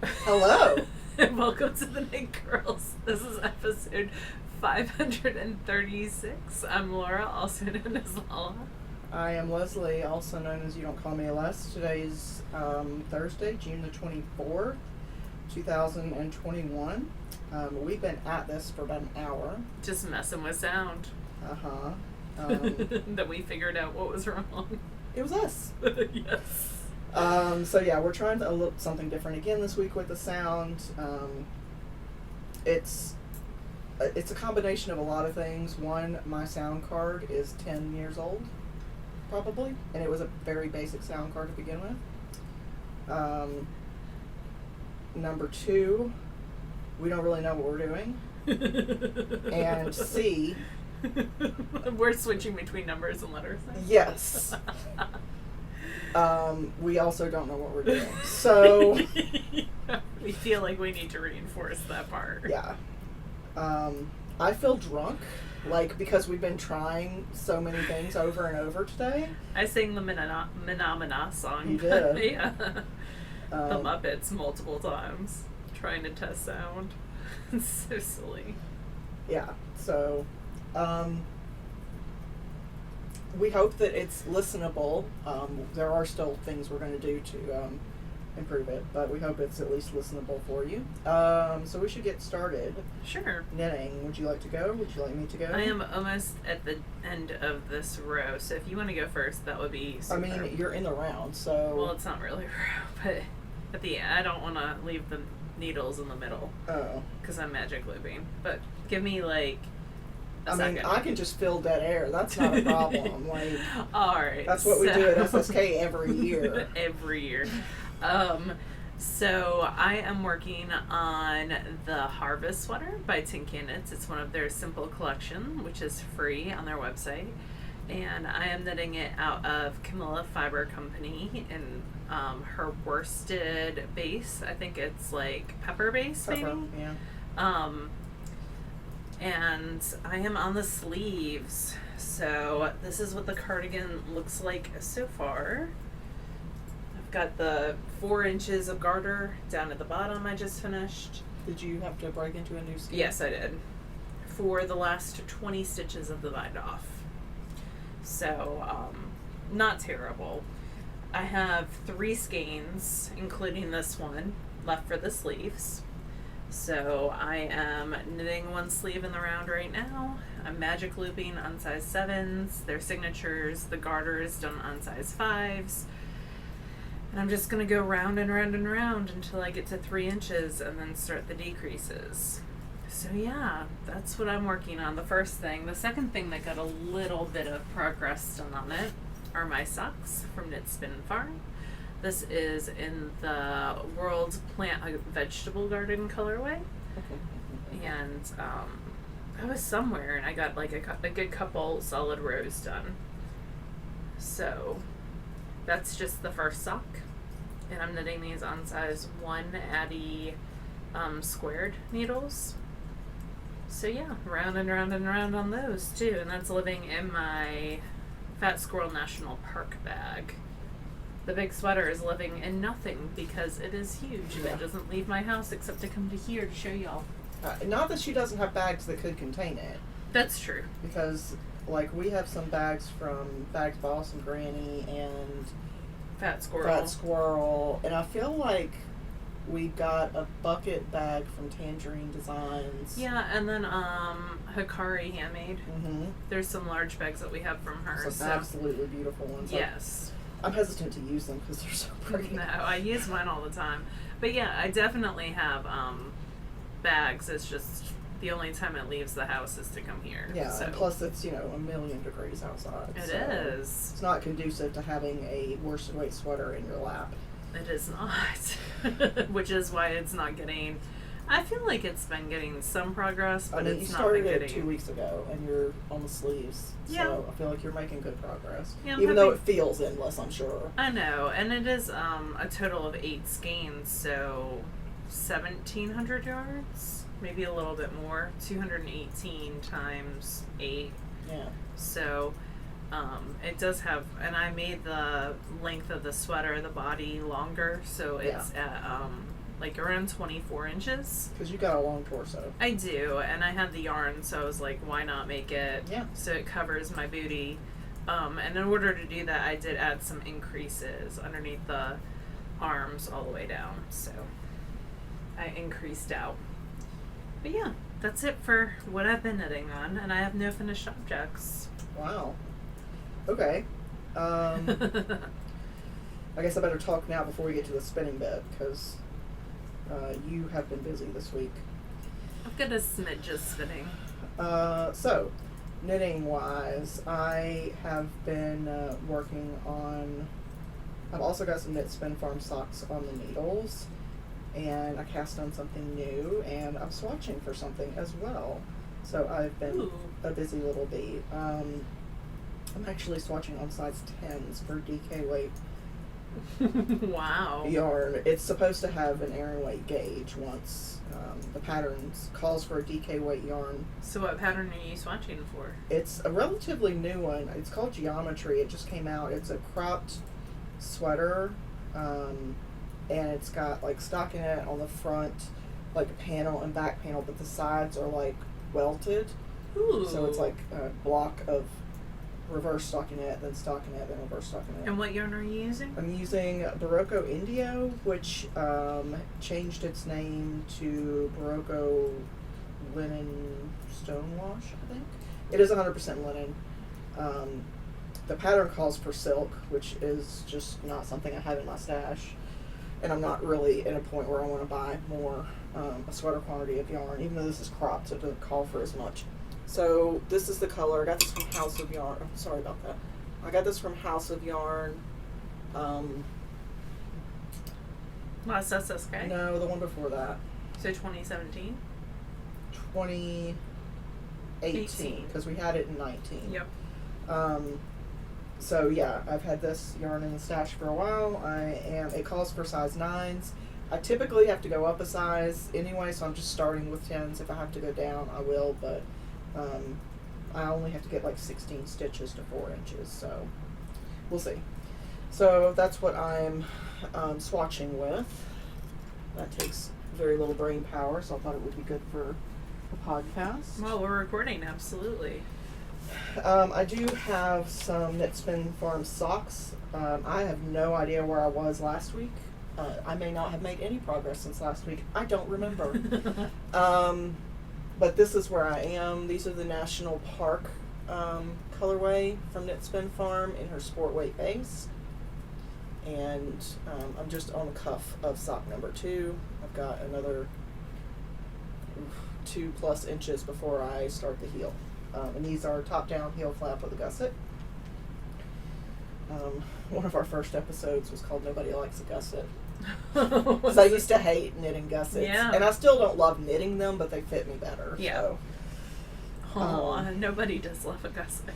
Hello. And welcome to the TheKnitGirlls. This is episode 536. I'm Laura, also known as Lala. I am Leslie, also known as You Don't Call Me Les. Today's Thursday, June the 24th, 2021. We've been at this for about an hour. Just messing with sound. Uh-huh. That we figured out what was wrong. It was us. Yes. So yeah, we're trying to look something different again this week with the sound. It's a combination of a lot of things. One, my sound card is 10 years old, probably, and it was a very basic sound card to begin with. Number two, we don't really know what we're doing. And C, we're switching between numbers and letters. yes. We also don't know what we're doing. So we feel like we need to reinforce that part. yeah. I feel drunk, because we've been trying so many things over and over today. I sang the Menomina song. You did? Yeah. The Muppets multiple times, trying to test sound. It's so silly. Yeah. So, we hope that it's listenable. There are still things we're going to do to improve it, but we hope it's at least listenable for you. So we should get started. Sure. Knitting. Would you like to go? Would you like me to go? I am almost at the end of this row, so if you want to go first, that would be super. I mean, you're in the round, so... Well, it's not really a row, but at the end, I don't want to leave the needles in the middle. Oh. Because I'm magic looping. But give me, a second. I can just fill dead air. That's not a problem. Alright. That's what we do at SSK every year. Every year. So I am working on the Harvest sweater by Tin Can Knits. It's one of their simple collection, which is free on their website. And I am knitting it out of Camilla Fiber Company in her worsted base. I think it's pepper base, Pepper, maybe? yeah. And I am on the sleeves. So this is what the cardigan looks like so far. I've got the 4 inches of garter down at the bottom I just finished. Did you have to break into a new skein? Yes, I did. For the last 20 stitches of the bind off. So, not terrible. I have 3 skeins, including this one, left for the sleeves. So I am knitting 1 sleeve in the round right now. I'm magic looping on size 7s, their signatures, the garter is done on size 5s. And I'm just going to go round and round and round until I get to 3 inches and then start the decreases. So yeah, that's what I'm working on, the first thing. The second thing that got a little bit of progress done on it are my socks from Knit Spin Farm. This is in the World Plant Vegetable Garden colorway. And I was somewhere and I got a good couple solid rows done. So that's just the first sock. And I'm knitting these on size 1 Addy squared needles. So yeah, round and round and round on those too. And that's living in my Fat Squirrel National Park bag. The big sweater is living in nothing because it is huge and it doesn't leave my house except to come to here to show y'all. Not that she doesn't have bags that could contain it. That's true. Because, we have some bags from Bags Boss and Granny and Fat Squirrel. And I feel like we got a bucket bag from Tangerine Designs. Yeah, and then Hikari Handmade. Mm-hmm. There's some large bags that we have from her. Some absolutely beautiful ones. Yes. I'm hesitant to use them because they're so pretty. No, I use mine all the time. But yeah, I definitely have bags. It's just the only time it leaves the house is to come here. Yeah, so. And plus it's, 1,000,000 degrees outside. It so is. It's not conducive to having a worsted weight sweater in your lap. It is not. Which is why it's not getting... I feel like it's been getting some progress, but it's not been getting... You started it 2 weeks ago, and you're on the sleeves. Yeah. So I feel like you're making good progress. Yeah, even though it feels endless, I'm sure. I know, and it is a total of 8 skeins, so 1,700 yards, maybe a little bit more, 218 times 8. Yeah. So it does have, and I made the length of the sweater, the body, longer, so it's at like around 24 inches. Because you got a long torso. I do, and I had the yarn, so I was like, why not make it so it covers my booty? And in order to do that, I did add some increases underneath the arms all the way down, so I increased out. But yeah, that's it for what I've been knitting on, and I have no finished objects. Wow. Okay. I guess I better talk now before we get to the spinning bit, because you have been busy this week. I've got a smidge of spinning. So, knitting wise, I have been working on, I've also got some Knit Spin Farm socks on the needles, and I cast on something new, and I'm swatching for something as well. So I've been a busy little bee. I'm actually swatching on size 10s for DK weight. Wow. Yarn. It's supposed to have an Aran weight gauge once. The pattern calls for a DK weight yarn. So what pattern are you swatching for? It's a relatively new one. It's called Geometry. It just came out. It's a cropped sweater, and it's got like stockinette on the front, like a panel and back panel, but the sides are like welted. Ooh. So it's like a block of reverse stockinette, then reverse stockinette. And what yarn are you using? I'm using Barocco Indio, which changed its name to Barocco Linen Stonewash, I think. It is 100% linen. The pattern calls for silk, which is just not something I have in my stash. And I'm not really in a point where I want to buy more, a sweater quantity of yarn, even though this is cropped, so it doesn't call for as much. So this is the color. I got this from House of Yarn. Oh, sorry about that. I got this from House of Yarn. Last SSK? No, the one before that. So 2017? 2018, because we had it in 19. Yep. So yeah, I've had this yarn in the stash for a while. It calls for size 9s. I typically have to go up a size anyway, so I'm just starting with 10s. If I have to go down, I will, but I only have to get like 16 stitches to 4 inches, so we'll see. So that's what I'm swatching with. That takes very little brain power, so I thought it would be good for a podcast. Well, we're recording, absolutely. I do have some Knit Spin Farm socks. I have no idea where I was last week. I may not have made any progress since last week. I don't remember. But this is where I am. These are the National Park colorway from Knit Spin Farm in her sport weight base. And I'm just on the cuff of sock number 2. I've got another 2+ inches before I start the heel. And these are top down heel flap with a gusset. One of our first episodes was called Nobody Likes a Gusset. Because I used to hate knitting gussets. Yeah. And I still don't love knitting them, but they fit me better. Yeah. So. Nobody does love a gusset.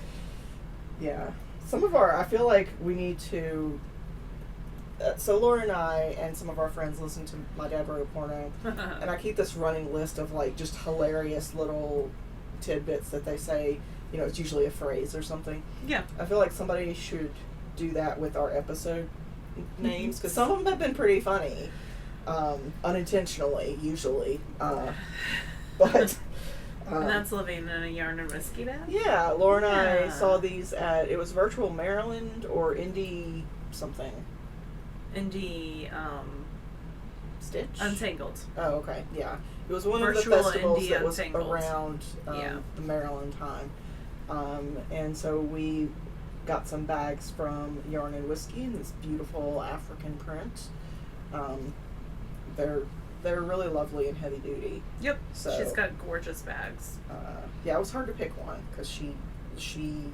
Yeah. I feel like we need to, so Laura and I and some of our friends listen to My Dad Wrote Porno, and I keep this running list of like just hilarious little tidbits that they say, it's usually a phrase or something. Yeah. I feel like somebody should do that with our episode names, because some of them have been pretty funny, unintentionally usually, but and that's living in a yarn and whiskey bag? Yeah, Laura and I saw these at, it was Virtual Maryland or Indie something. Indie Stitch? Untangled. Oh, okay, yeah. It was one Virtual of the festivals Indie that was Untangled. around the Maryland time. And so we got some bags from Yarn and Whiskey in this beautiful African print. They're really lovely and heavy duty. Yep. So, she's got gorgeous bags. Yeah, it was hard to pick one because she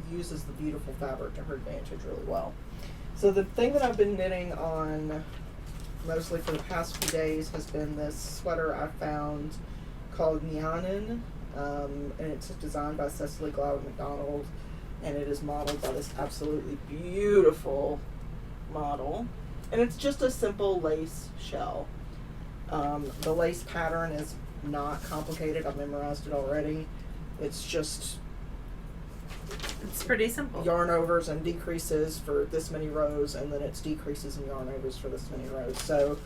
uses the beautiful fabric to her advantage really well. So the thing that I've been knitting on mostly for the past few days has been this sweater I found called Nyanin, and it's designed by Cecily Glaude McDonald, and it is modeled by this absolutely beautiful model, and it's just a simple lace shell. The lace pattern is not complicated. I've memorized it already. It's just pretty simple. Yarn overs and decreases for this many rows, and then it's decreases and yarn overs for this many rows. So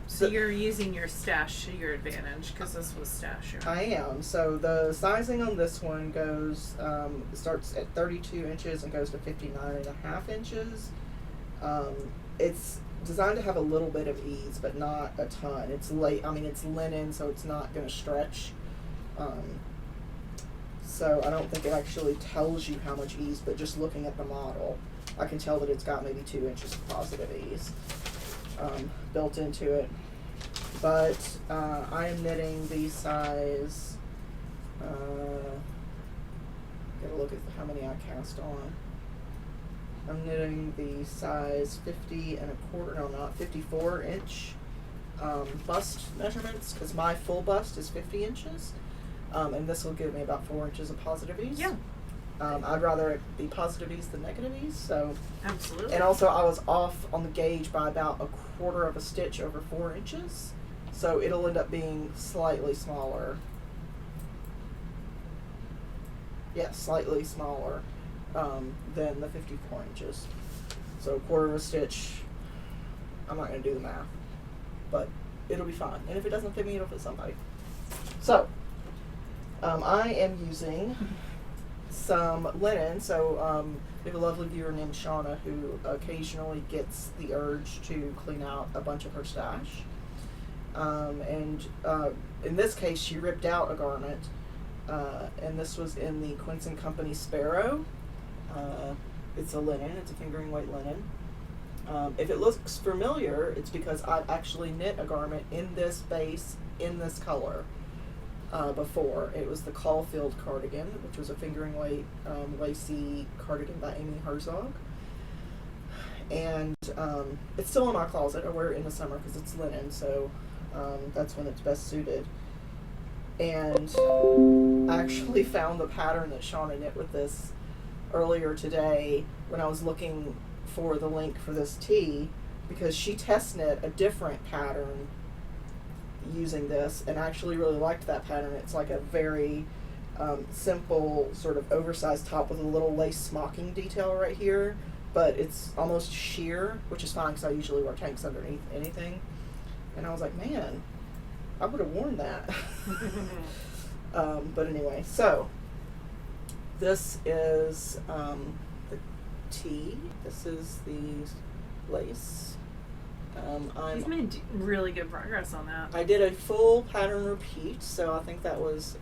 So you're using your stash to your advantage because this was stash. I am. So the sizing on this one starts at 32 inches and goes to 59.5 inches. It's designed to have a little bit of ease, but not a ton. It's linen, so it's not going to stretch. So I don't think it actually tells you how much ease, but just looking at the model, I can tell that it's got maybe 2 inches of positive ease built into it. But I am knitting the size, gotta look at how many I cast on. I'm knitting the size 54 inch bust measurements, because my full bust is 50 inches. And this will give me about 4 inches of positive ease. Yeah. I'd rather it be positive ease than negative ease, so. Absolutely. And also I was off on the gauge by about 1/4 of a stitch over 4 inches. So it'll end up being slightly smaller. Yeah, slightly smaller than the 54 inches. So 1/4 of a stitch, I'm not going to do the math, but it'll be fine. And if it doesn't fit me, it'll fit somebody. So, I am using some linen. So we have a lovely viewer named Shauna who occasionally gets the urge to clean out a bunch of her stash. And in this case, she ripped out a garment, and this was in the Quince & Company Sparrow. It's a linen. It's a fingering weight linen. If it looks familiar, it's because I've actually knit a garment in this base, in this color, before. It was the Caulfield cardigan, which was a fingering weight lacy cardigan by Amy Herzog. And it's still in my closet. I wear it in the summer because it's linen, so that's when it's best suited. And I actually found the pattern that Shauna knit with this earlier today when I was looking for the link for this tee, because she test knit a different pattern using this and I actually really liked that pattern. It's like a very simple sort of oversized top with a little lace smocking detail right here, but it's almost sheer, which is fine because I usually wear tanks underneath anything. And I was like, man, I would have worn that. But anyway, so this is the tee. This is the lace. You've made really good progress on that. I did a full pattern repeat, so I think that was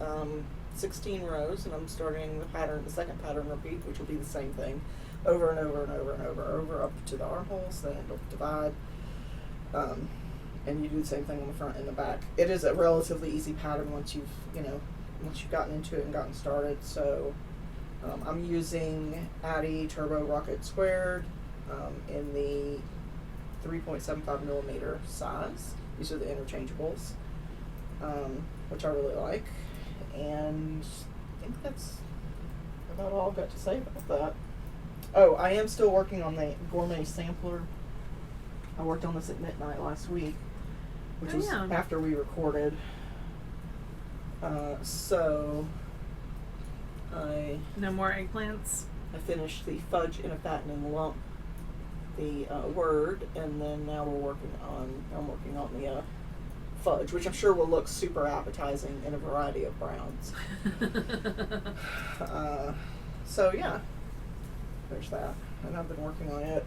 16 rows, and I'm starting the second pattern repeat, which will be the same thing, over and over and over and over up to the armholes, then it'll divide. And you do the same thing on the front and the back. It is a relatively easy pattern once you've gotten into it and gotten started. So I'm using Addy Turbo Rocket Squared in the 3.75 millimeter size. These are the interchangeables, which I really like. And I think that's about all I've got to say about that. Oh, I am still working on the gourmet sampler. I worked on this at midnight last week, which was after we recorded. So no more eggplants. I finished the fudge in a fattening lump, the word, and then now I'm working on the fudge, which I'm sure will look super appetizing in a variety of browns. So yeah, there's that. And I've been working on it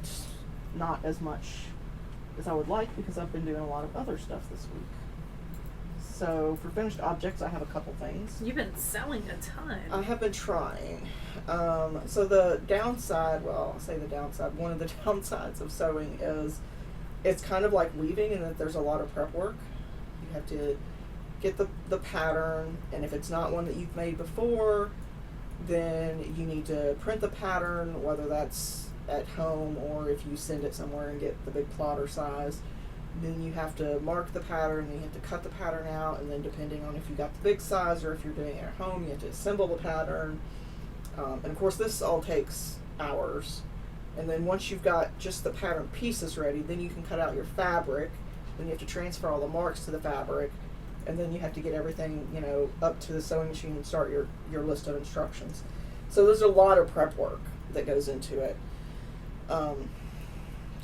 not as much as I would like because I've been doing a lot of other stuff this week. So for finished objects, I have a couple things. You've been selling a ton. I have been trying. So the downside, one of the downsides of sewing is it's kind of like weaving in that there's a lot of prep work. You have to get the pattern, and if it's not one that you've made before, then you need to print the pattern, whether that's at home or if you send it somewhere and get the big plotter size. Then you have to mark the pattern, then you have to cut the pattern out, and then depending on if you got the big size or if you're doing it at home, you have to assemble the pattern. And of course this all takes hours. And then once you've got just the pattern pieces ready, then you can cut out your fabric, then you have to transfer all the marks to the fabric, and then you have to get everything, up to the sewing machine and start your list of instructions. So there's a lot of prep work that goes into it.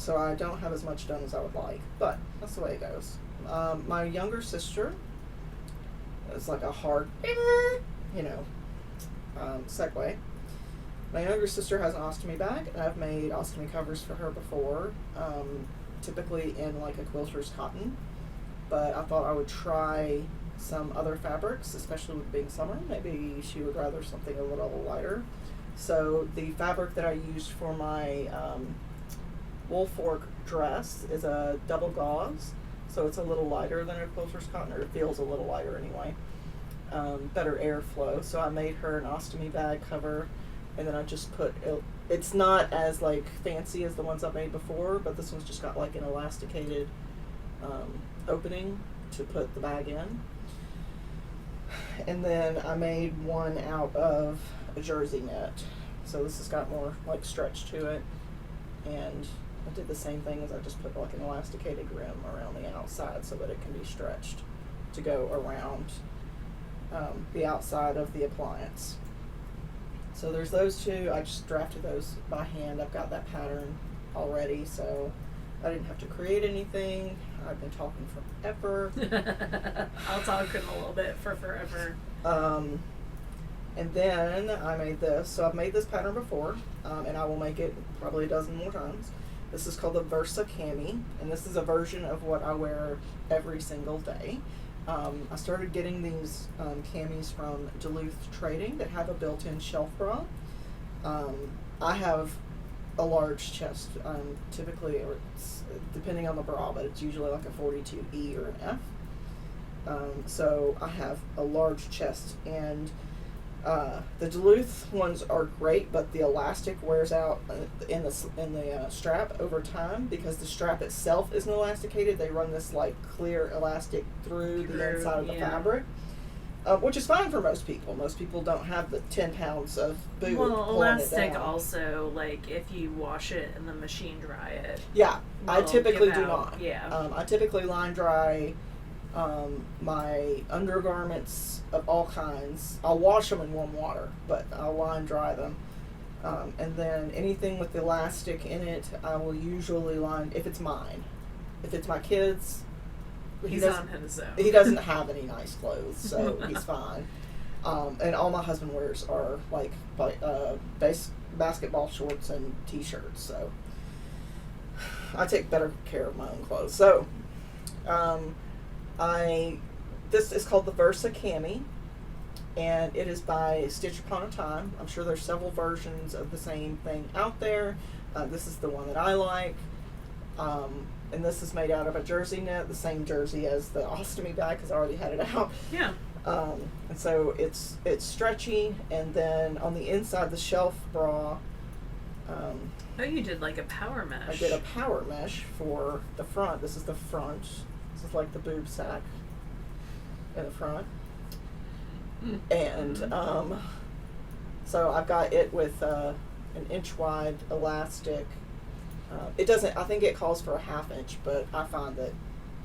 So I don't have as much done as I would like, but that's the way it goes. My younger sister is like a hard, segue. My younger sister has an ostomy bag, and I've made ostomy covers for her before, typically in like a quilter's cotton, but I thought I would try some other fabrics, especially with being summer. Maybe she would rather something a little lighter. So the fabric that I used for my wool fork dress is a double gauze, so it's a little lighter than a quilter's cotton, or it feels a little lighter anyway. Better airflow. So I made her an ostomy bag cover, and then I just put it's not as like fancy as the ones I've made before, but this one's just got like an elasticated opening to put the bag in. And then I made one out of a jersey net, so this has got more like stretch to it, and I did the same thing as I just put like an elasticated rim around the outside so that it can be stretched to go around the outside of the appliance. So there's those two. I just drafted those by hand. I've got that pattern already, so I didn't have to create anything. I've been talking forever. I'll talk in a little bit for forever. And then I made this. So I've made this pattern before, and I will make it probably a dozen more times. This is called the Versacammy, and this is a version of what I wear every single day. I started getting these camis from Duluth Trading that have a built-in shelf bra. I have a large chest, typically, or it's, depending on the bra, but it's usually like a 42E or an F. So I have a large chest, and the Duluth ones are great, but the elastic wears out in the strap over time, because the strap itself isn't elasticated. They run this like clear elastic through the inside of the fabric, which is fine for most people. Most people don't have the 10 pounds of boob. Well, elastic also, like if you wash it and the machine dry it. Yeah, I typically do not. Yeah. I typically line dry my undergarments of all kinds. I'll wash them in warm water, but I'll line dry them. And then anything with elastic in it, I will usually line, if it's mine. If it's my kids, he's on his own. He doesn't have any nice clothes, so he's fine. And all my husband wears are like basketball shorts and t-shirts, so I take better care of my own clothes. So, this is called the Versacammy, and it is by Stitch Upon a Time. I'm sure there's several versions of the same thing out there. This is the one that I like, and this is made out of a jersey net, the same jersey as the ostomy bag, because I already had it out. Yeah. And so it's stretchy, and then on the inside, the shelf bra. Oh, you did like a power mesh. I did a power mesh for the front. This is the front. This is like the boob sack in the front. And so I've got it with an inch wide elastic. It doesn't, I think it calls for a 1/2 inch, but I find that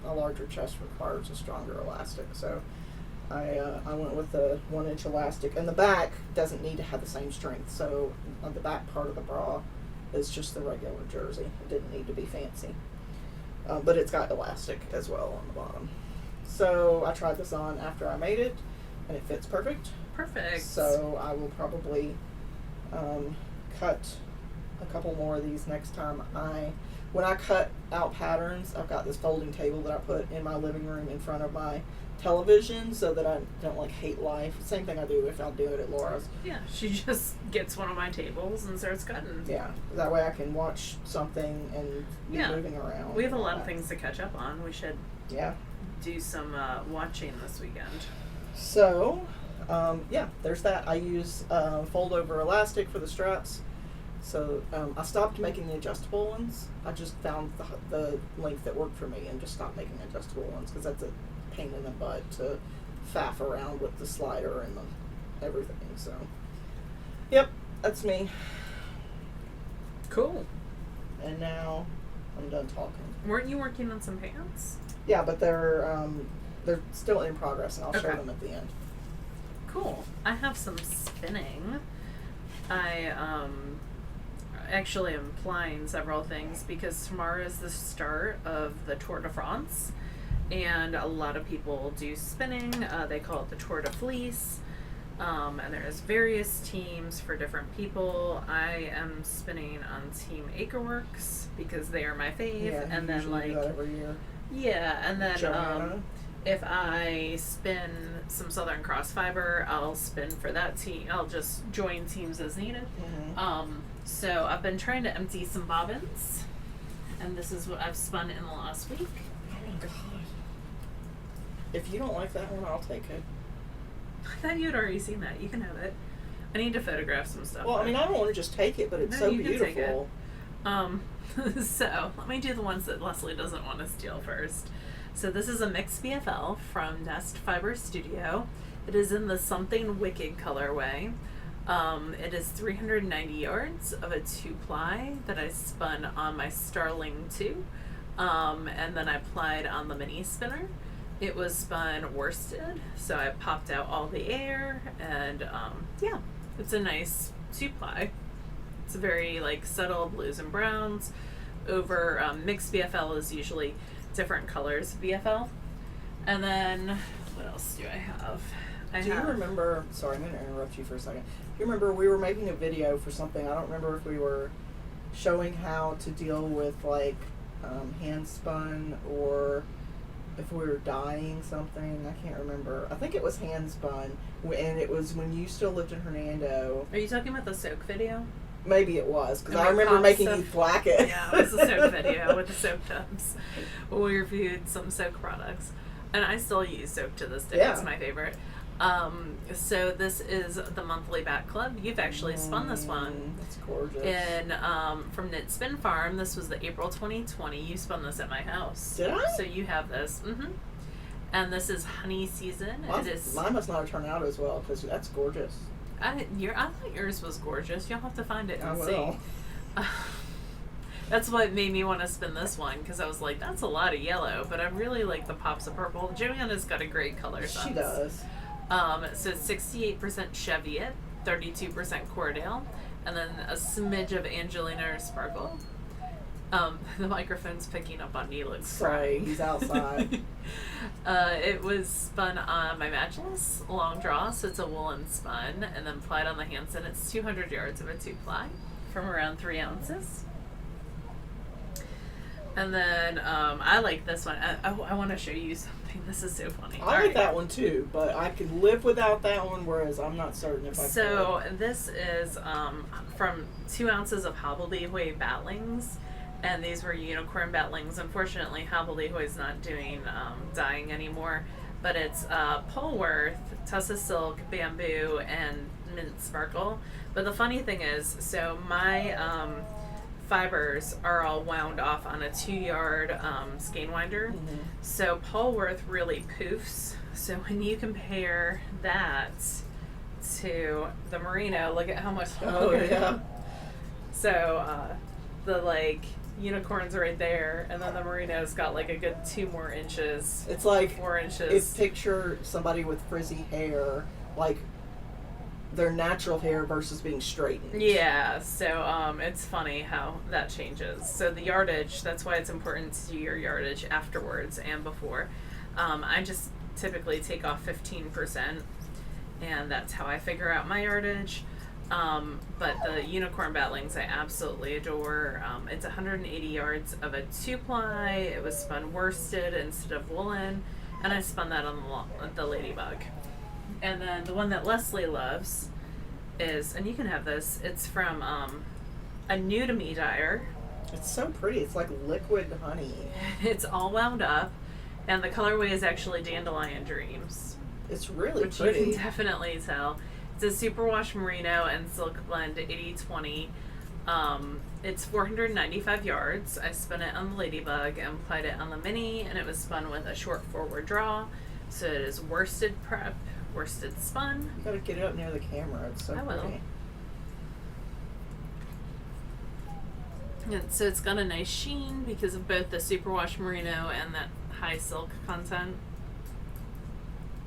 a larger chest requires a stronger elastic. So I went with the 1 inch elastic, and the back doesn't need to have the same strength. So on the back part of the bra is just the regular jersey. It didn't need to be fancy. But it's got elastic as well on the bottom. So I tried this on after I made it, and it fits perfect. Perfect. So I will probably cut a couple more of these next time. When I cut out patterns, I've got this folding table that I put in my living room in front of my television so that I don't like hate life. Same thing I do if I'll do it at Laura's. Yeah, she just gets one of my tables and starts cutting. Yeah, that way I can watch something and be moving around. We have a lot of things to catch up on. We should do some watching this weekend. So, there's that. I use fold over elastic for the straps. So I stopped making the adjustable ones. I just found the length that worked for me and just stopped making adjustable ones, because that's a pain in the butt to faff around with the slider and everything. So, yep, that's me. Cool. And now I'm done talking. Weren't you working on some pants? Yeah, but they're still in progress, and I'll show them at the end. Cool. I have some spinning. I actually am applying several things because tomorrow is the start of the Tour de France, and a lot of people do spinning. They call it the Tour de Fleece, and there's various teams for different people. I am spinning on Team Acreworks because they are my fave, Yeah, and then usually do that every year. yeah, and then Joanna. if I spin some Southern Cross Fiber, I'll spin for that team. I'll just join teams as needed. Mm-hmm. So I've been trying to empty some bobbins, and this is what I've spun in the last week. Oh my god. If you don't like that one, I'll take it. I thought you'd already seen that. You can have it. I need to photograph some stuff. Well, I mean, I don't want to just take it, but it's No, so you can take beautiful. So let me do the ones that Leslie doesn't want to steal first. So this is a mixed BFL from Nest Fiber Studio. It is in the Something Wicked colorway. It is 390 yards of a 2-ply that I spun on my Starling 2, and then I applied on the mini spinner. It was spun worsted, so I popped out all the air, and yeah, it's a nice 2-ply. It's a very like subtle blues and browns. Over mixed BFL is usually different colors of BFL. And then what else do I have? Do you remember, sorry, I'm going to interrupt you for a second. Do you remember we were making a video for something, I don't remember if we were showing how to deal with like hand spun or if we were dyeing something, I can't remember. I think it was hand spun, and it was when you still lived in Hernando. Are you talking about the soak video? Maybe it was, because And I my remember pop making stuff. you thwack it. Yeah, it was a soak video with the soak tubs. We reviewed some soak products, and I still use soak to this day. Yeah. It's my favorite. So this is the monthly Bat Club. You've actually spun this one. It's gorgeous. In from Knit Spin Farm. This was the April 2020. You spun this at my house. Did I? So you have this. And this is Honey Season. Mine, It is. mine must not have turned out as well, because that's gorgeous. I thought yours was gorgeous. You'll have to find it I and will. see. That's what made me want to spin this one, because I was like, that's a lot of yellow, but I really like the pops of purple. Joanna's got a great color sense. She does. So it's 68% Cheviot, 32% Cordale, and then a smidge of Angelina or Sparkle. The microphone's picking up on Neelix. Sorry, he's outside. It was spun on my Matchless long draw, so it's a woolen spun, and then plied on the Hansen. It's 200 yards of a 2-ply from around 3 ounces. And then I like this one. I want to show you something. This is so funny. I like that one too, but I could live without that one, whereas I'm not certain if I could. So this is from 2 ounces of hobbledehoy batlings, and these were unicorn batlings. Unfortunately, hobbledehoy's not doing dyeing anymore, but it's Polworth, Tussa Silk, Bamboo, and Mint Sparkle. But the funny thing is, so my fibers are all wound off on a 2-yard skein winder. Mhm. So Polworth really poofs. So when you compare that to the merino, look at how much Oh yeah. So the like unicorn's right there, and then the merino's got like a good 2 more inches. It's like 4 inches. if picture somebody with frizzy hair, like their natural hair versus being straightened. Yeah, so it's funny how that changes. So the yardage, that's why it's important to do your yardage afterwards and before. I just typically take off 15%, and that's how I figure out my yardage. But the unicorn batlings I absolutely adore. It's 180 yards of a 2-ply. It was spun worsted instead of woolen, and I spun that on the Ladybug. And then the one that Leslie loves is, and you can have this, it's from a new to me dyer. It's so pretty. It's like liquid honey. It's all wound up, and the colorway is actually Dandelion Dreams, It's really which you pretty. can definitely tell. It's a superwash merino and silk blend 80-20. It's 495 yards. I spun it on the Ladybug and applied it on the mini, and it was spun with a short forward draw. So it is worsted prep, worsted spun. You gotta get it up near the camera. It's so I will. pretty. And so it's got a nice sheen because of both the superwash merino and that high silk content.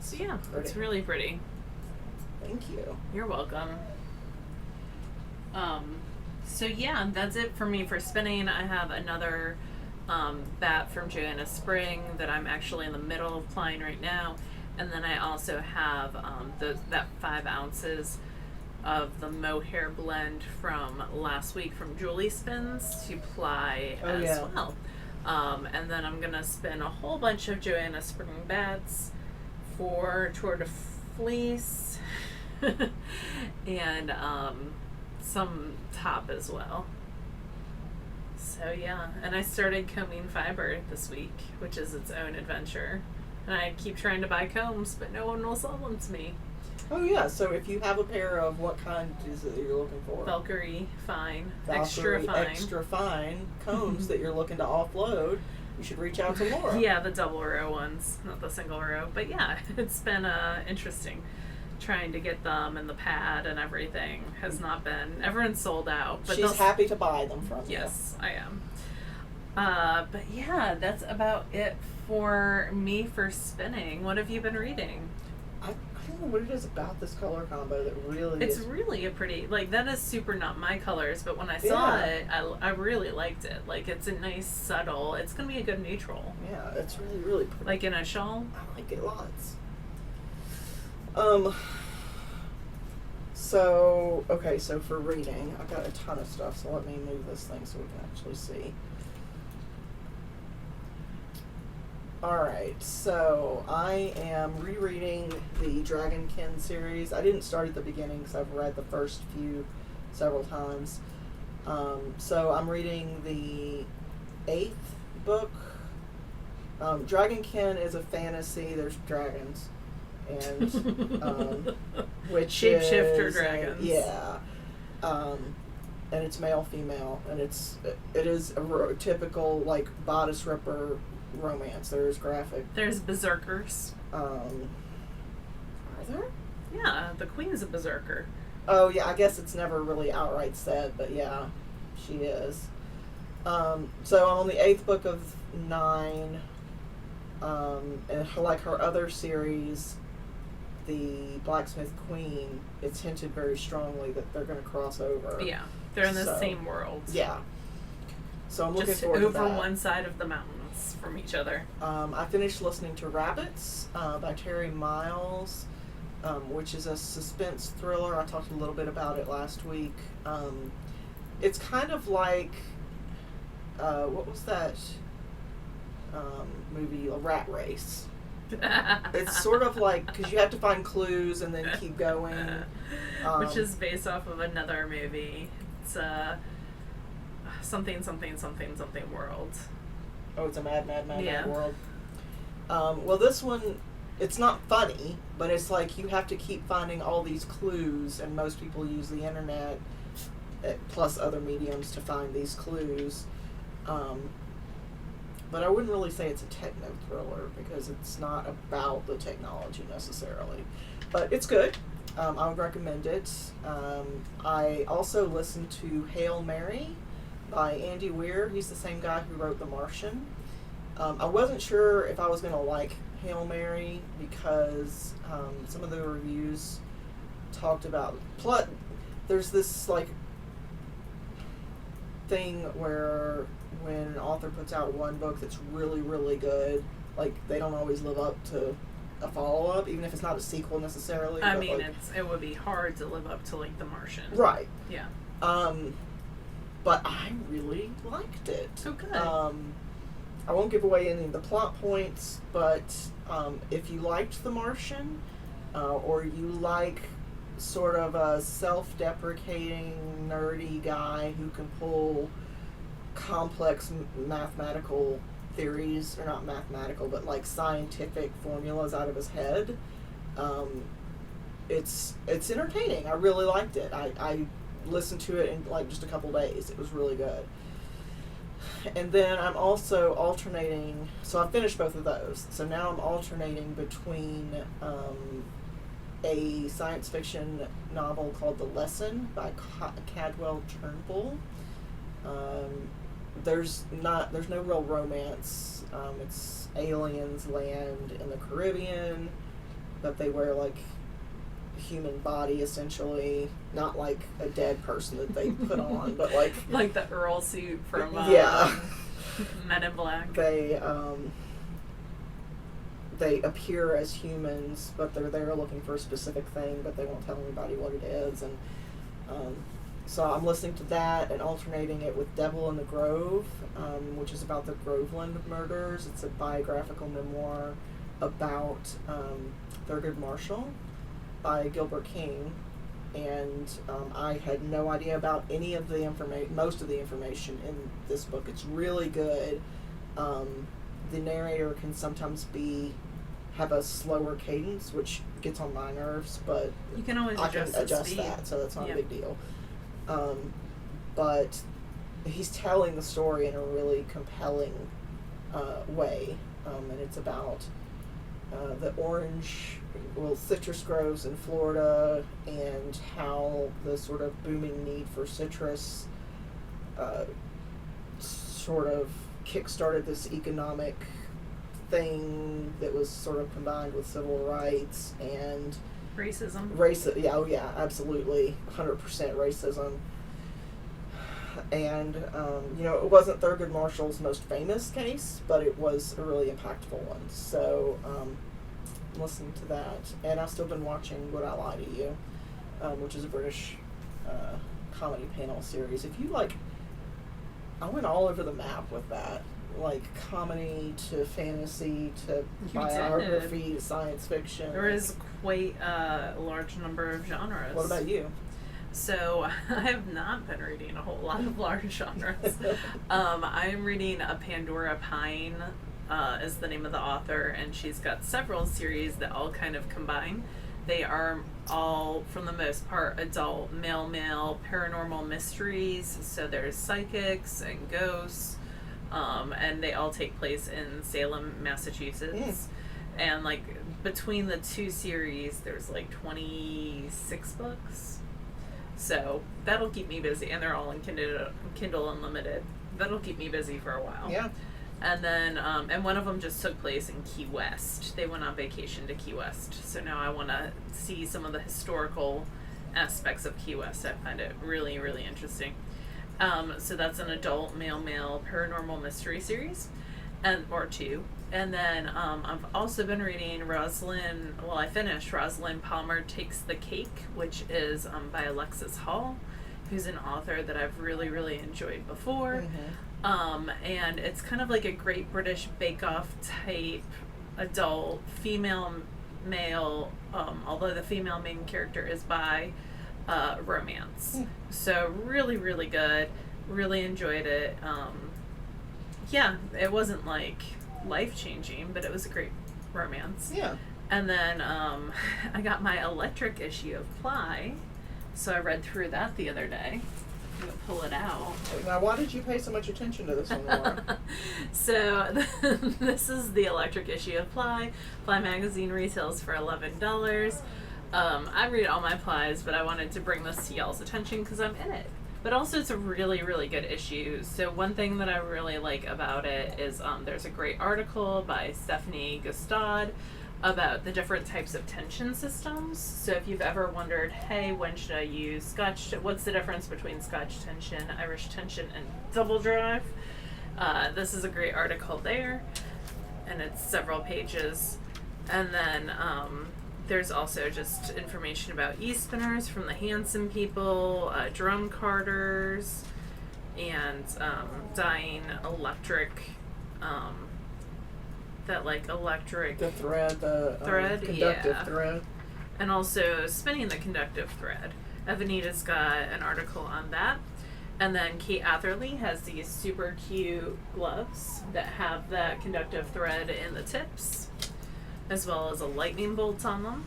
So yeah, it's Pretty. really pretty. Thank you. You're welcome. So yeah, that's it for me for spinning. I have another bat from Joanna Spring that I'm actually in the middle of plying right now, and then I also have that 5 ounces of the mohair blend from last week from Julie Spins to ply as well. And then I'm gonna spin a whole bunch of Joanna Spring bats for Tour de Fleece and some top as well. So yeah, and I started combing fiber this week, which is its own adventure. And I keep trying to buy combs, but no one will sell them to me. Oh yeah, so if you have a pair of, what kind is it that you're looking for? Valkyrie fine, Valkyrie extra fine combs that you're looking to offload, you should reach out to Laura. Yeah, the double row ones, not the single row. But yeah, it's been interesting trying to get them, and the pad and everything has not been, everyone's sold out. But she's happy to buy them from you. Yes, I am. But yeah, that's about it for me for spinning. What have you been reading? I don't know what it is about this color combo that really It's really a pretty, like, that is super not my colors, but when I saw it, I really liked it. Like, it's a nice, subtle, it's going to be a good neutral. Yeah, it's really, really pretty. Like in a shawl? I like it lots. So, okay, so for reading, I've got a ton of stuff, so let me move this thing so we can actually see. Alright, so I am rereading the Dragonkin series. I didn't start at the beginning because I've read the first few several times. So I'm reading the 8th book. Dragonkin is a fantasy. There's dragons. And, which Shapeshifter is, dragons. Yeah. And it's male, female. And it is a typical, like, bodice ripper romance. There's graphic. There's berserkers. Are there? Yeah, the queen's a berserker. Oh yeah, I guess it's never really outright said, but yeah, she is. So I'm on the 8th book of 9, and her other series, the Blacksmith Queen, it's hinted very strongly that they're going to cross over. Yeah, they're in the same world. Yeah. So I'm looking just forward to that. Just over one side of the mountains from each other. I finished listening to Rabbits by Terry Miles, which is a suspense thriller. I talked a little bit about it last week. It's kind of like, what was that movie, A Rat Race? It's sort of like, because you have to find clues and then keep going. Which is based off of another movie. It's something world. Oh, it's a mad yeah. world. Well, this one, it's not funny, but it's like you have to keep finding all these clues, and most people use the internet plus other mediums to find these clues. But I wouldn't really say it's a techno thriller because it's not about the technology necessarily. But it's good. I would recommend it. I also listened to Hail Mary by Andy Weir. He's the same guy who wrote The Martian. I wasn't sure if I was going to like Hail Mary because some of the reviews talked about plot. There's this like thing where when an author puts out one book that's really, really good, like they don't always live up to a follow-up, even if it's not a sequel necessarily. I mean, like, it would be hard to live up to like The Martian. Right. Yeah. But I really liked it. Oh, good. I won't give away any of the plot points, but if you liked The Martian, or you like sort of a self-deprecating, nerdy guy who can pull complex mathematical theories, or not mathematical, but like scientific formulas out of his head, it's entertaining. I really liked it. I listened to it in like just a couple days. It was really good. And then I'm also alternating, so I finished both of those. So now I'm alternating between a science fiction novel called The Lesson by Cadwell Turnbull. There's no real romance. It's aliens land in the Caribbean, but they wear like human body, essentially. Not like a dead person that they put on, but like... Like the Earl suit from yeah. Men in Black. They appear as humans, but they're there looking for a specific thing, but they won't tell anybody what it is. And so I'm listening to that and alternating it with Devil in the Grove, which is about the Groveland Murders. It's a biographical memoir about Thurgood Marshall by Gilbert King. And I had no idea about any of the most of the information in this book. It's really good. The narrator can sometimes have a slower cadence, which gets on my nerves, but you can always adjust that, so that's not a big deal. But he's telling the story in a really compelling way, and it's about the citrus groves in Florida and how the sort of booming need for citrus sort of kickstarted this economic thing that was sort of combined with civil rights and racism. Yeah, absolutely, 100% racism. And it wasn't Thurgood Marshall's most famous case, but it was a really impactful one. So I'm listening to that, and I've still been watching Would I Lie to You, which is a British comedy panel series. If you like, I went all over the map with that. Like comedy to fantasy to biography to science fiction. There is quite a large number of genres. What about you? So I have not been reading a whole lot of large genres. I'm reading A Pandora Pine is the name of the author, and she's got several series that all kind of combine. They are all, for the most part, adult, male, paranormal mysteries. So there's psychics and ghosts. And they all take place in Salem, Massachusetts. And like between the two series, there's like 26 books. So that'll keep me busy, and they're all in Kindle Unlimited. That'll keep me busy for a while. Yeah. And then, and one of them just took place in Key West. They went on vacation to Key West. So now I want to see some of the historical aspects of Key West. I find it really, really interesting. So that's an adult male paranormal mystery series, or two. And then I've also been reading I finished Rosalind Palmer Takes the Cake, which is by Alexis Hall, who's an author that I've really, really enjoyed before. Mm-hmm. And it's kind of like a Great British Bake Off type adult female male, although the female main character is bi, romance. So really, really good. Really enjoyed it. Yeah, it wasn't like life-changing, but it was a great romance. Yeah. And then I got my electric issue of Ply, so I read through that the other day. I'm gonna pull it out. Now, why did you pay so much attention to this one, Laura? So this is the electric issue of Ply. Ply magazine retails for $11. I read all my Plies, but I wanted to bring this to y'all's attention because I'm in it. But also it's a really, really good issue. So one thing that I really like about it is there's a great article by Stephanie Gustad about the different types of tension systems. So if you've ever wondered, hey, when should I use Scotch? What's the difference between Scotch tension, Irish tension, and double drive? This is a great article there, and it's several pages. And then there's also just information about e-spinners from the Hanson people, drum carders, and dyeing electric, the thread, conductive thread. And also spinning the conductive thread. Evanita's got an article on that. And then Kate Atherley has these super cute gloves that have that conductive thread in the tips, as well as a lightning bolt on them.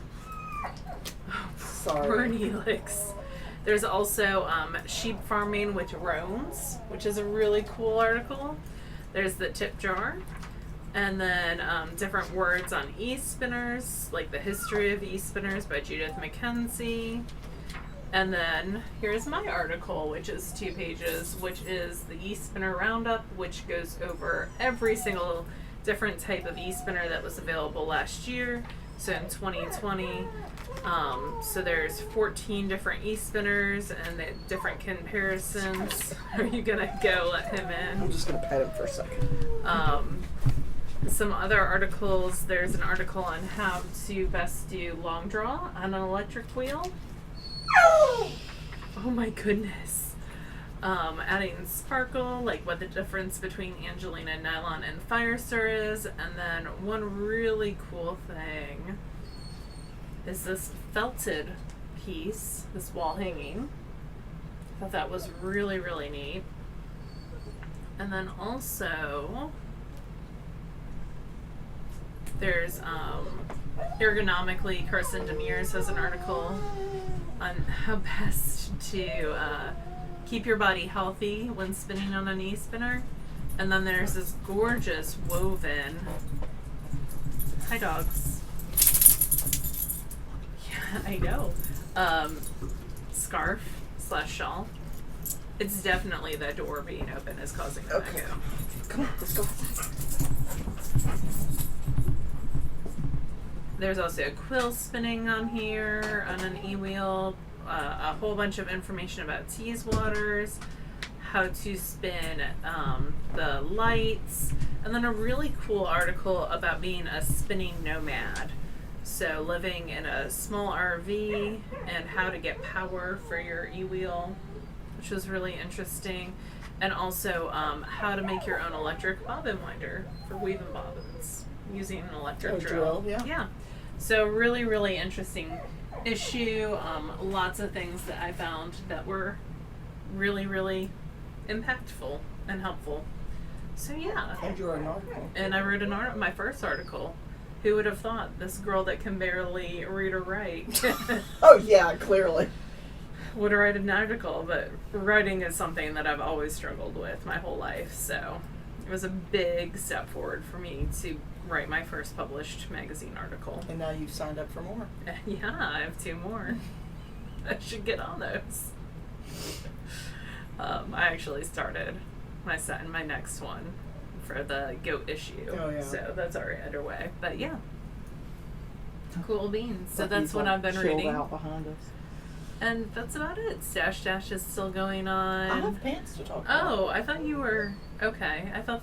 Sorry. Burn helix. There's also sheep farming with drones, which is a really cool article. There's the tip jar. And then different words on e-spinners, like the history of e-spinners by Judith Mackenzie. And then here's my article, which is 2 pages, which is the e-spinner roundup, which goes over every single different type of e-spinner that was available last year, So in 2020, so there's 14 different e-spinners and the different comparisons. Are you gonna go let him in? I'm just gonna pet him for a second. Some other articles. There's an article on how to best do long draw on an electric wheel. Oh my goodness. Adding sparkle, like what the difference between Angelina nylon and Firestore is. And then one really cool thing is this felted piece, this wall hanging. I thought that was really, really neat. And then also, there's ergonomically, Carson Demers has an article on how best to keep your body healthy when spinning on an e-spinner. And then there's this gorgeous woven, hi dogs, yeah, I know, scarf / shawl. It's definitely the door being open is causing the Okay. echo. Come on, let's go. There's also a quill spinning on here on an e-wheel, a whole bunch of information about tease waters, how to spin the lights, and then a really cool article about being a spinning nomad. So living in a small RV and how to get power for your e-wheel, which was really interesting. And also how to make your own electric bobbin winder for weaving bobbins using an electric drill. Yeah. Yeah. So really, really interesting issue. Lots of things that I found that were really, really impactful and helpful. So yeah. And you wrote an article. And I wrote my first article. Who would have thought this girl that can barely read or write Oh yeah, clearly. would write an article, but writing is something that I've always struggled with my whole life, so it was a big step forward for me to write my first published magazine article. And now you've signed up for more. Yeah, I have 2 more. I should get on those. I actually started my next one for the goat issue. Oh, yeah. So that's already underway. But yeah. Cool beans. So Like that's he's, what like, I've been chilled reading. out behind us. And that's about it. Stash Dash is still going on. I have pants to talk about. Oh, I thought you were okay. I thought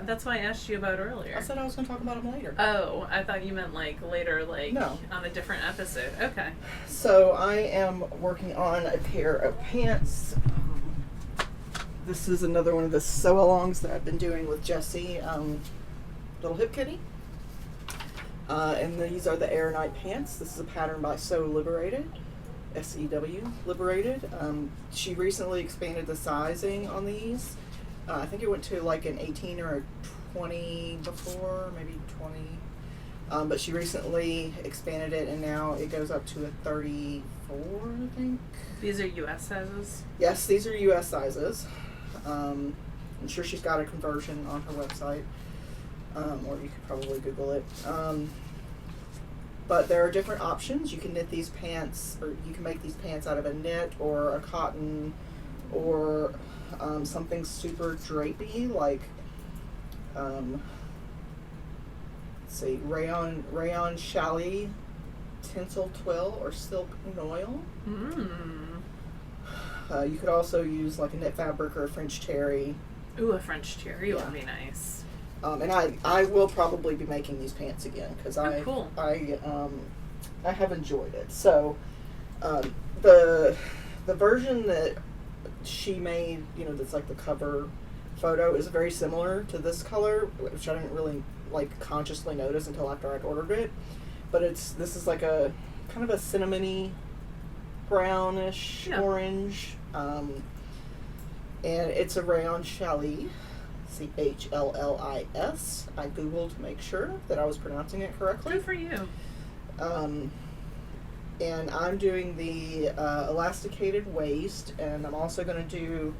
that's why I asked you about earlier. I said I was going to talk about them later. Oh, I thought you meant like later, like No. on a different episode. Okay. So I am working on a pair of pants. This is another one of the sew-alongs that I've been doing with Jessie, Little Hip Kitty. And these are the Aeronite Pants. This is a pattern by Sew Liberated, S-E-W, Liberated. She recently expanded the sizing on these. I think it went to like an 18 or a 20 before, maybe 20. But she recently expanded it, and now it goes up to a 34, I think. These are U.S. sizes. Yes, these are U.S. sizes. I'm sure she's got a conversion on her website, or you could probably Google it. But there are different options. You can knit these pants, or you can make these pants out of a knit or a cotton, or something super drapey like, let's see, rayon challis, tinsel twill, or silk noil. You could also use like a knit fabric or a French terry. Ooh, a French terry Yeah. would be nice. And I will probably be making these pants again because cool. I have enjoyed it. So the version that she made, that's like the cover photo, is very similar to this color, which I didn't really like consciously notice until after I'd ordered it. But this is like a kind of a cinnamony brownish orange, and it's a rayon challis, CHLLIS. I googled to make sure that I was pronouncing it correctly. Good for you. And I'm doing the elasticated waist, and I'm also going to do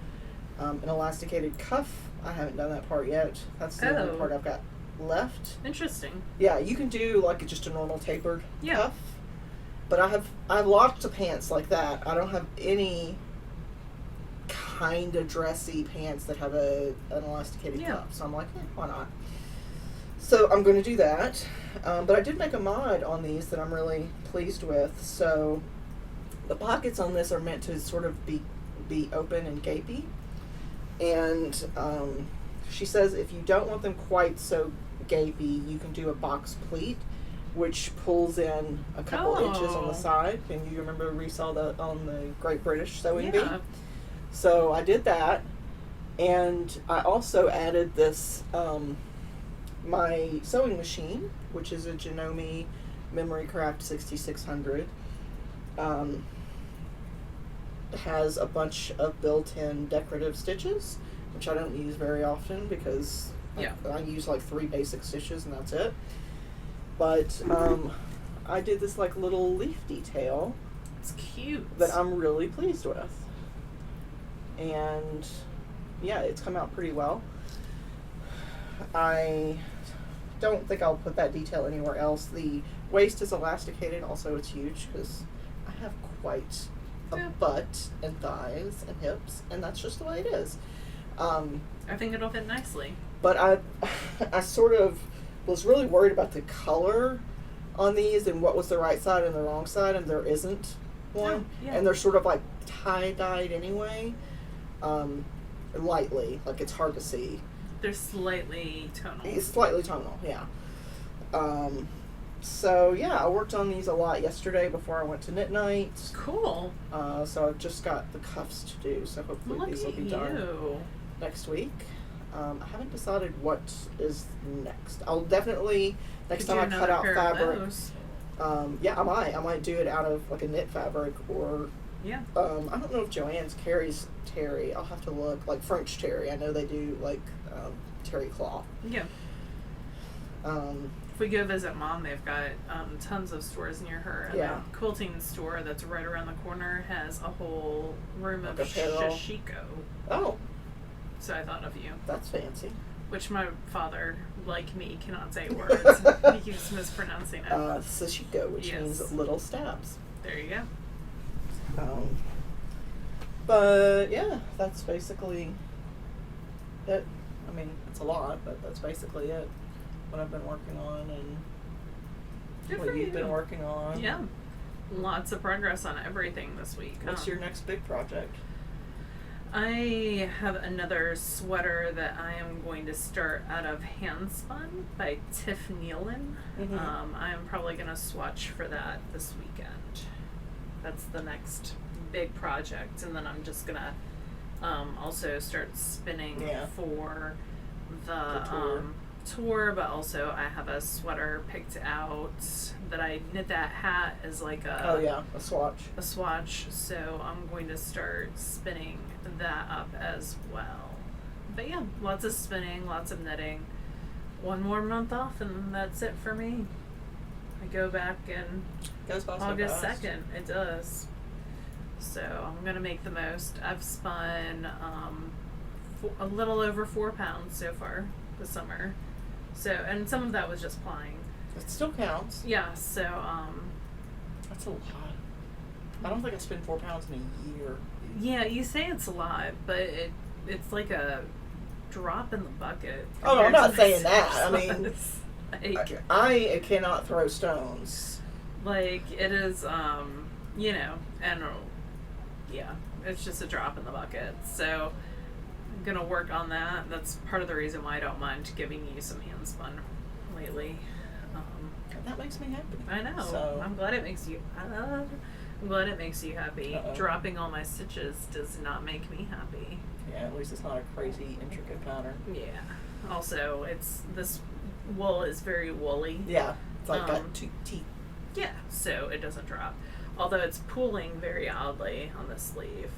an elasticated cuff. I haven't done that part yet. That's the only part I've got left. Interesting. Yeah, you can do like just a normal tapered Yeah. cuff. But I have lots of pants like that. I don't have any kind of dressy pants that have an elasticated cuff. So I'm like, why not? So I'm going to do that. But I did make a mod on these that I'm really pleased with. So the pockets on this are meant to sort of be open and gapey. And she says if you don't want them quite so gapey, you can do a box pleat, which pulls in a couple inches on the side. And you remember we saw that on the Great British Sewing Bee? So I did that. And I also added this, my sewing machine, which is a Janome Memory Craft 6600. Has a bunch of built-in decorative stitches, which I don't use very often because I use like 3 basic stitches and that's it. But I did this like little leaf detail. It's cute. That I'm really pleased with. And yeah, it's come out pretty well. I don't think I'll put that detail anywhere else. The waist is elasticated, also it's huge because I have quite a butt and thighs and hips, and that's just the way it is. I think it'll fit nicely. But I sort of was really worried about the color on these and what was the right side and the wrong side, and there isn't one. And they're sort of like tie-dyed anyway, lightly, like it's hard to see. They're slightly tonal. It's slightly tonal, yeah. So yeah, I worked on these a lot yesterday before I went to knit night. Cool. So I've just got the cuffs to do, so hopefully these will be done next week. I haven't decided what is next. I'll definitely next time I cut out fabric. Yeah, I might do it out of like a knit fabric or I don't know if Joann's carries terry. I'll have to look, like French terry. I know they do like terry cloth. Yeah. If we go visit Mom, they've got tons of stores near her. And the quilting store that's right around the corner has a whole room of shishiko. Oh. So I thought of you. That's fancy. Which my father, like me, cannot say words. He keeps mispronouncing it. Sashiko, which means little stabs. There you go. But yeah, that's basically it. I mean, it's a lot, but that's basically it. What I've been working on and what you've been working on. Yeah. Lots of progress on everything this week. What's your next big project? I have another sweater that I am going to start out of Handspun by Tiff Nealon. I am probably going to swatch for that this weekend. That's the next big project. And then I'm just going to also start spinning for the tour, but also I have a sweater picked out that I knit that hat as like a swatch, so I'm going to start spinning that up as well. But yeah, lots of spinning, lots of knitting. One more month off and that's it for me. I go back in August 2nd. It does. So I'm gonna make the most. I've spun a little over 4 pounds so far this summer. So, and some of that was just plying. It still counts. Yeah, so, that's a lot. I don't think I spent 4 pounds in a year. Yeah, you say it's a lot, but it's like a drop in the bucket. Oh, no, I'm not saying that. I mean, like, I cannot throw stones. Like, it is, you know, and, yeah, it's just a drop in the bucket. So, I'm gonna work on that. That's part of the reason why I don't mind giving you some hand spun lately. That makes me happy. I know. So. I'm glad it makes you. I'm glad it makes you happy. Dropping all my stitches does not make me happy. Yeah, at least it's not a crazy intricate pattern. Yeah. Also, this wool is very woolly. Yeah, it's like got two teeth. Yeah, so it doesn't drop. Although it's pooling very oddly on the sleeve.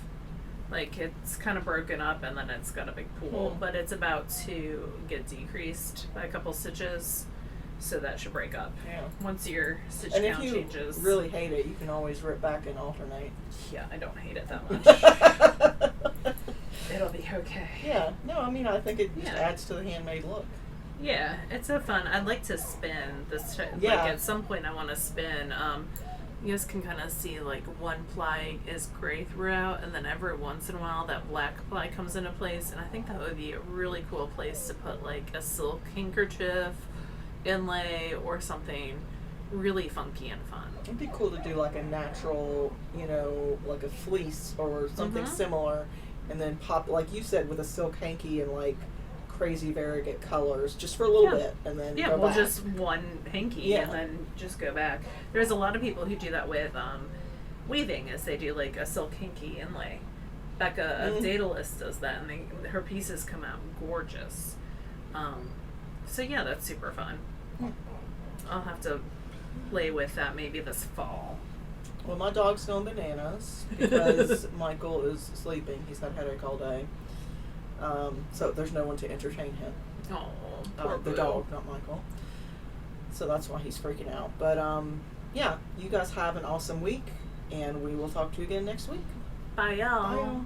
Like, it's kind of broken up and then it's got a big pool, but it's about to get decreased by a couple stitches, so that should break up. Yeah. Once your stitch count changes. And if you really hate it, you can always rip back and alternate. Yeah, I don't hate it that much. It'll be okay. Yeah. No, I mean, I think it just adds to the handmade look. Yeah, it's so fun. I'd like to spin this. Like, at some point I want to spin. You guys can kind of see like one ply is gray throughout, and then every once in a while that black ply comes into place, and I think that would be a really cool place to put like a silk handkerchief inlay or something really funky and fun. It'd be cool to do like a natural, you know, like a fleece or something similar, and then pop, like you said, with a silk hanky and like crazy variegate colors, just for a little bit, and then go back. Just one hanky and then just go back. There's a lot of people who do that with weaving, is they do like a silk hanky inlay. Becca of Daedalus does that, and her pieces come out gorgeous. So yeah, that's super fun. I'll have to play with that maybe this fall. Well, my dog's going bananas because Michael is sleeping. He's had a headache all day. So there's no one to entertain him. Oh, poor the Boo. dog, not Michael. So that's why he's freaking out. But yeah, you guys have an awesome week, and we will talk to you again next week. Bye, y'all. Bye, y'all.